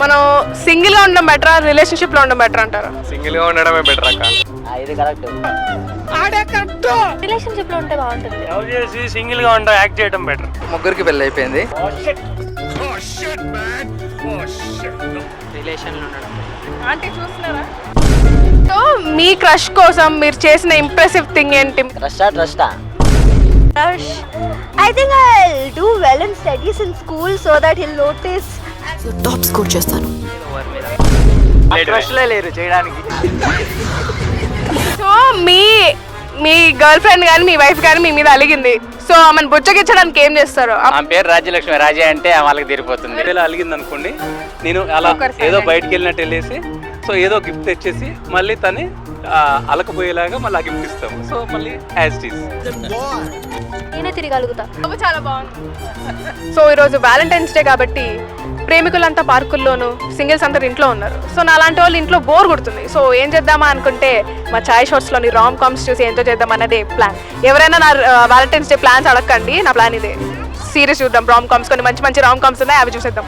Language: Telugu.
మనం సింగిల్ గా ఉండడం బెటరా రిలేషన్షిప్ లో ఉండడం బెటర్ అంటారా? సింగిల్ గా ఉండడమే బెటర్ అక్క. ఇది కరెక్ట్. రిలేషన్షిప్ లో ఉంటే బాగుంటుంది. లవ్ చేసి సింగిల్ గా ఉండడం యాక్ట్ చేయడం బెటర్. ముగ్గురికి పెళ్ళి అయిపోయింది. రిలేషన్ లో ఉండడం. అంటే చూస్తున్నారా? సో మీ క్రష్ కోసం మీరు చేసిన ఇంప్రెసివ్ థింగ్ ఏంటి? ట్రస్టా Crush. I think I'll do well in studies in school so that he'll notice. Top score చేస్తాను. ట్రస్ట్లే లేరు చేయడానికి. సో మీ గర్ల్ ఫ్రెండ్ కానీ మీ వైఫ్ కానీ మీ మీద అలిగింది, సో ఆమెను బుచ్చగించడానికి ఏం చేస్తారు? ఆమె పేరు రాజ్యలక్ష్మి. రాజే అంటే వాళ్ళకి తీరిపోతుంది. ఇలా అలిగింది అనుకోండి, నేను అలా ఏదో బయటకు వెళ్ళినట్టు వెళ్ళేసి సో ఏదో గిఫ్ట్ తెచ్చేసి మళ్ళీ తని అలకపోయేలాగా మళ్ళీ ఆ గిఫ్ట్ ఇస్తాము. సో మళ్ళీ యాజ్ ఇట్ ఈస్. నేనే తిరగలుగుతా. చాలా బాగుంది. సో ఈరోజు వ్యాలంటైన్స్ డే కాబట్టి ప్రేమికులంతా పార్కుల్లోనూ సింగిల్స్ అందరు ఇంట్లో ఉన్నారు. సో నా లాంటి వాళ్ళు ఇంట్లో బోర్ కొడుతుంది. సో ఏం చేద్దామా అనుకుంటే మా చాయ్ షాట్స్లోని రామ్ కామ్స్ చూసి ఎంజాయ్ చేద్దాం అన్నదే ప్లాన్. ఎవరైనా నా వ్యాలంటైన్స్ డే ప్లాన్స్ అడగండి, నా ప్లాన్ ఇదే. సీరీస్ చూద్దాం, రామ్ కామ్స్ కొన్ని మంచి మంచి రామ్ కామ్స్ ఉన్నాయి, అవి చూసేద్దాం.